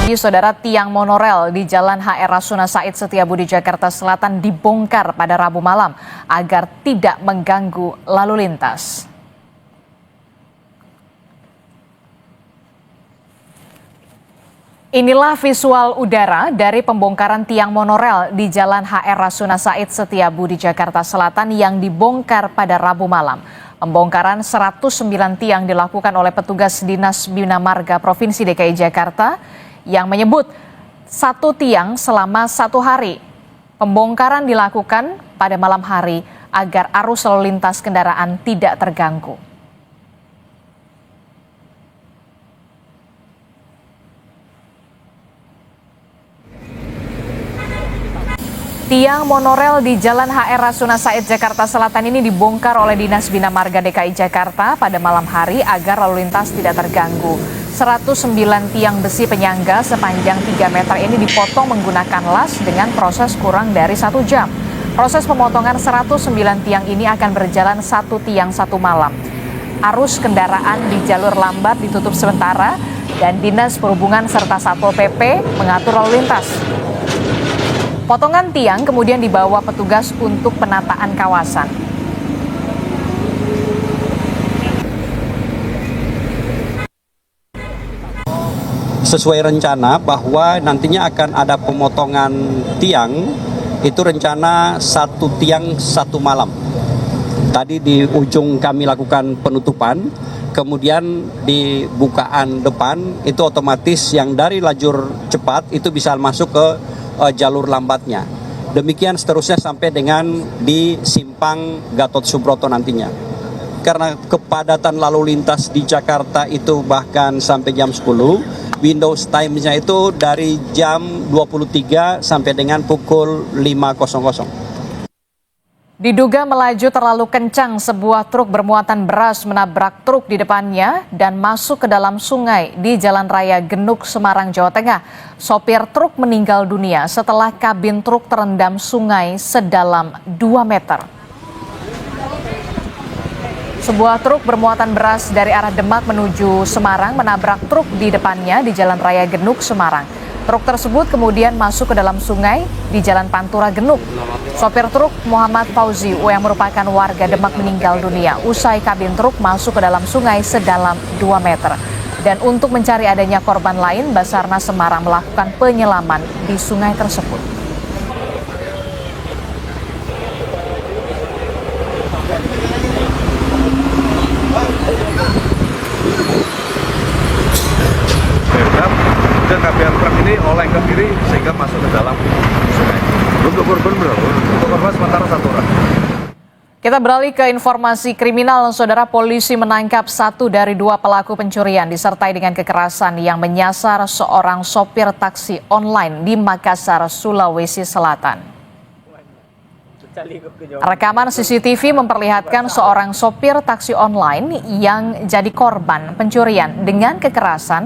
Pagi, Saudara, tiang monorel di Jalan HR Rasuna Said Setiabudi, Jakarta Selatan dibongkar pada Rabu malam agar tidak mengganggu lalu lintas. Inilah visual udara dari pembongkaran tiang monorel di Jalan HR Rasuna Said Setiabudi, Jakarta Selatan yang dibongkar pada Rabu malam. Pembongkaran 109 tiang dilakukan oleh petugas Dinas Bina Marga Provinsi DKI Jakarta yang menyebut satu tiang selama 1 hari. Pembongkaran dilakukan pada malam hari agar arus lalu lintas kendaraan tidak terganggu. Tiang monorel di Jalan HR Rasuna Said Jakarta Selatan ini dibongkar oleh Dinas Bina Marga DKI Jakarta pada malam hari agar lalu lintas tidak terganggu. 109 tiang besi penyangga sepanjang 3 meter ini dipotong menggunakan las dengan proses kurang dari 1 jam. Proses pemotongan 109 tiang ini akan berjalan 1 tiang 1 malam. Arus kendaraan di jalur lambat ditutup sementara dan Dinas Perhubungan serta Satpol PP mengatur lalu lintas. Potongan tiang kemudian dibawa petugas untuk penataan kawasan. Sesuai rencana bahwa nantinya akan ada pemotongan tiang, itu rencana 1 tiang 1 malam. Tadi di ujung kami lakukan penutupan, kemudian di bukaan depan itu otomatis yang dari lajur cepat itu bisa masuk ke jalur lambatnya. Demikian seterusnya sampai dengan di simpang Gatot Subroto nantinya. Karena kepadatan lalu lintas di Jakarta itu bahkan sampai jam 10, Windows time-nya itu dari jam 23 sampai dengan pukul 5.00. Diduga melaju terlalu kencang, sebuah truk bermuatan beras menabrak truk di depannya dan masuk ke dalam sungai di Jalan Raya Genuk, Semarang, Jawa Tengah. Sopir truk meninggal dunia setelah kabin truk terendam sungai sedalam 2 meter. Sebuah truk bermuatan beras dari arah Demak menuju Semarang menabrak truk di depannya di Jalan Raya Genuk, Semarang. Truk tersebut kemudian masuk ke dalam sungai di Jalan Pantura Genuk. Sopir truk Muhammad Fauzi yang merupakan warga Demak meninggal dunia usai kabin truk masuk ke dalam sungai sedalam 2 meter. Dan untuk mencari adanya korban lain, Basarnas Semarang melakukan penyelaman di sungai tersebut. Dan kabin truk ini oleng ke kiri sehingga masuk ke dalam sungai. Untuk korban berapa? Untuk korban sementara 1 orang. Kita beralih ke informasi kriminal, Saudara. Polisi menangkap 1 dari 2 pelaku pencurian disertai dengan kekerasan yang menyasar seorang sopir taksi online di Makassar, Sulawesi Selatan. Rekaman CCTV memperlihatkan seorang sopir taksi online yang jadi korban pencurian dengan kekerasan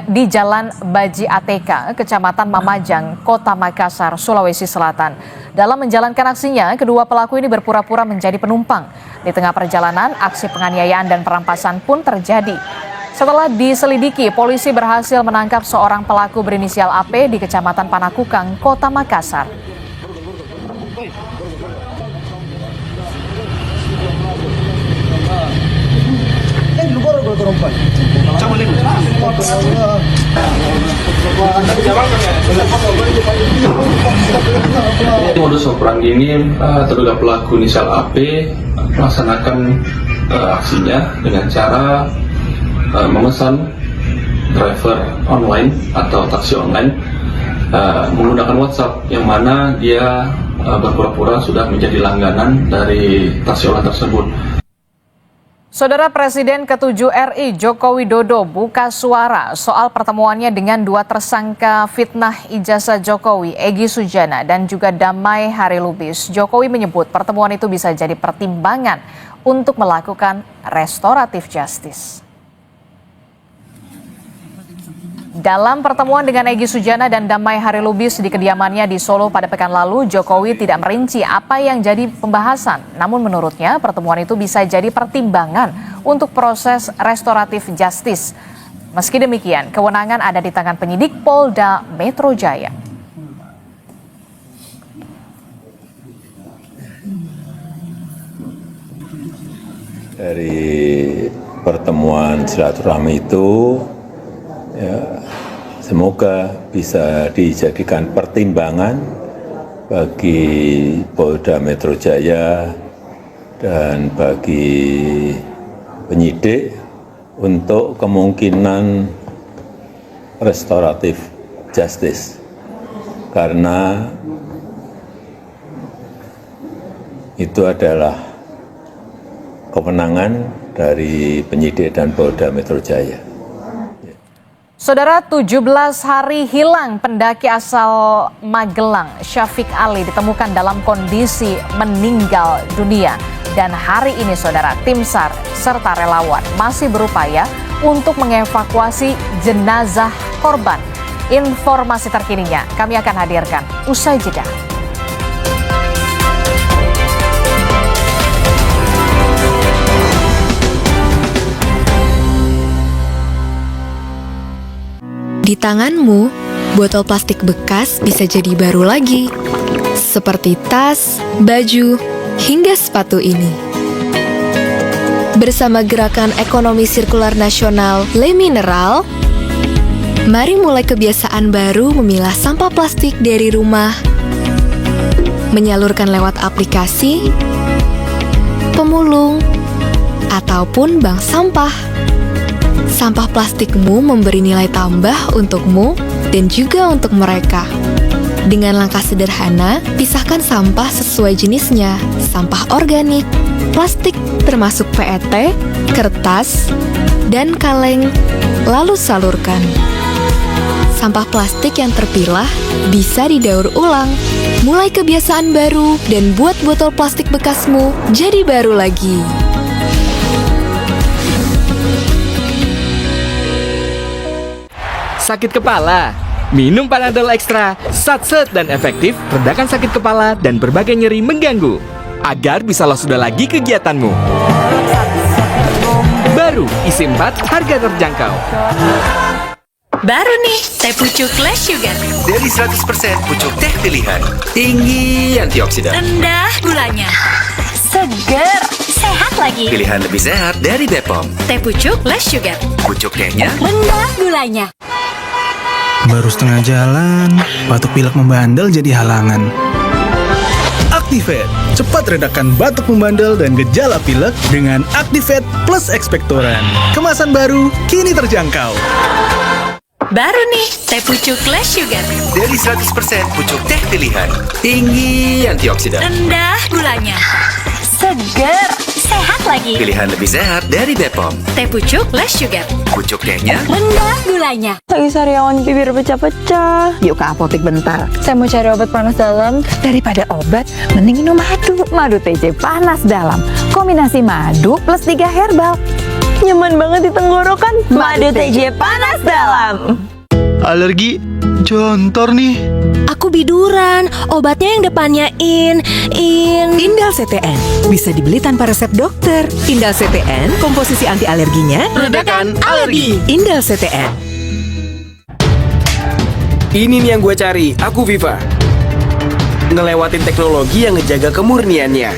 di Jalan Baji ATK, Kecamatan Mamajang, Kota Makassar, Sulawesi Selatan. Dalam menjalankan aksinya, kedua pelaku ini berpura-pura menjadi penumpang. Di tengah perjalanan, aksi penganiayaan dan perampasan pun terjadi. Setelah diselidiki, polisi berhasil menangkap seorang pelaku berinisial AP di Kecamatan Panakukang, Kota Makassar. Modus operandi ini terduga pelaku inisial AP melaksanakan aksinya dengan cara memesan driver online atau taksi online menggunakan WhatsApp, yang mana dia berpura-pura sudah menjadi langganan dari taksi online tersebut. Saudara, Presiden ke-7 RI Joko Widodo buka suara soal pertemuannya dengan 2 tersangka fitnah ijazah Jokowi, Egy Sujana dan juga Damai Harilubis. Jokowi menyebut pertemuan itu bisa jadi pertimbangan untuk melakukan restoratif justice. Dalam pertemuan dengan Egy Sujana dan Damai Harilubis di kediamannya di Solo pada pekan lalu, Jokowi tidak merinci apa yang jadi pembahasan. Namun menurutnya pertemuan itu bisa jadi pertimbangan untuk proses restoratif justice. Meski demikian, kewenangan ada di tangan penyidik Polda Metro Jaya. Dari pertemuan silaturahmi itu, ya, semoga bisa dijadikan pertimbangan bagi Polda Metro Jaya dan bagi penyidik untuk kemungkinan restoratif justice, karena itu adalah kewenangan dari penyidik dan Polda Metro Jaya. Saudara, 17 hari hilang pendaki asal Magelang, Syafiq Ali ditemukan dalam kondisi meninggal dunia. Dan hari ini, saudara, tim SAR serta relawan masih berupaya untuk mengevakuasi jenazah korban. Informasi terkininya kami akan hadirkan usai jeda. Di tanganmu, botol plastik bekas bisa jadi baru lagi. Seperti tas, baju, hingga sepatu ini. Bersama Gerakan Ekonomi Sirkular Nasional Le Mineral, mari mulai kebiasaan baru memilah sampah plastik dari rumah. Menyalurkan lewat aplikasi, pemulung, ataupun bank sampah. Sampah plastikmu memberi nilai tambah untukmu dan juga untuk mereka. Dengan langkah sederhana, pisahkan sampah sesuai jenisnya, sampah organik, plastik termasuk PET, kertas, dan kaleng, lalu salurkan. Sampah plastik yang terpilah bisa didaur ulang. Mulai kebiasaan baru dan buat botol plastik bekasmu jadi baru lagi. Sakit kepala? Minum Panadol Extra, satset dan efektif, redakan sakit kepala dan berbagai nyeri mengganggu. Agar bisa lo sudah lagi kegiatanmu. Baru, isi 4, harga terjangkau. Baru nih, teh pucuk less sugar. Dari 100% pucuk teh pilihan. Tinggi antioksidan. Rendah gulanya. Seger, sehat lagi. Pilihan lebih sehat dari Bepom. Teh pucuk less sugar. Pucuk tehnya rendah gulanya. Baru setengah jalan, batuk pilek membandel jadi halangan. Activate, cepat redakan batuk membandel dan gejala pilek dengan Activate Plus Expectorant. Kemasan baru, kini terjangkau. Baru nih, teh pucuk less sugar. Dari 100% pucuk teh pilihan. Tinggi antioksidan. Rendah gulanya. Seger, sehat lagi. Pilihan lebih sehat dari Bepom. Teh pucuk less sugar. Pucuk tehnya rendah gulanya. Lagi sariawan bibir pecah-pecah. Yuk ke apotek bentar. Saya mau cari obat panas dalam. Daripada obat, mending minum madu. Madu TJ panas dalam. Kombinasi madu plus 3 herbal. Nyaman banget di tenggorokan. Madu TJ panas dalam. Alergi, jontor nih. Aku biduran, obatnya yang depannya Indal CTN. Bisa dibeli tanpa resep dokter. Indal CTN, komposisi anti alerginya Redakan alergi. Indal CTN. Ini nih yang gue cari, aku Viva. Ngelewatin teknologi yang ngejaga kemurniannya.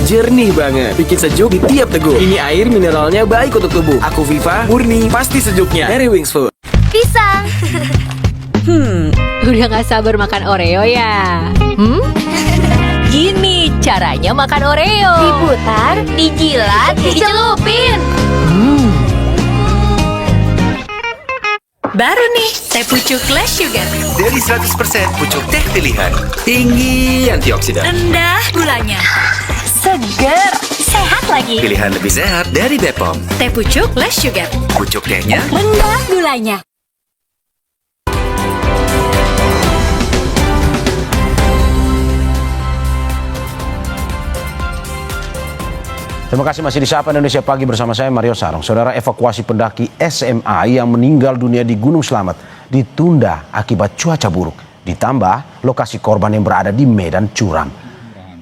Jernih banget, bikin sejuk di tiap teguk. Ini air mineralnya baik untuk tubuh. Aku Viva, murni, pasti sejuknya. Dari Wings Food. Pisang. Udah gak sabar makan Oreo ya? Gini caranya makan Oreo. Diputar, dijilat, dicelupin. Baru nih, teh pucuk less sugar. dari 100% pucuk teh pilihan. Tinggi antioksidan. Rendah gulanya. Seger, sehat lagi. Pilihan lebih sehat dari Bepom. Teh pucuk less sugar. Pucuk tehnya Rendah gulanya. Terima kasih masih di Sapa Indonesia Pagi bersama saya Mario Sarong. Saudara, evakuasi pendaki SMA yang meninggal dunia di Gunung Slamet ditunda akibat cuaca buruk. Ditambah lokasi korban yang berada di medan curam.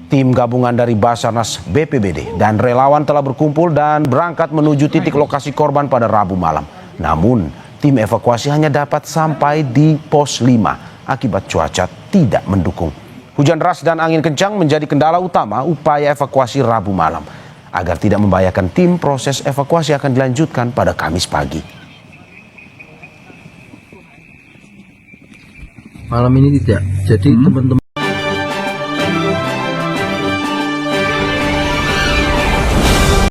Tim gabungan dari Basarnas BPBD dan relawan telah berkumpul dan berangkat menuju titik lokasi korban pada Rabu malam. Namun, tim evakuasi hanya dapat sampai di pos 5 akibat cuaca tidak mendukung. Hujan deras dan angin kencang menjadi kendala utama upaya evakuasi Rabu malam. Agar tidak membahayakan tim, proses evakuasi akan dilanjutkan pada Kamis pagi. Malam ini tidak. Jadi teman-teman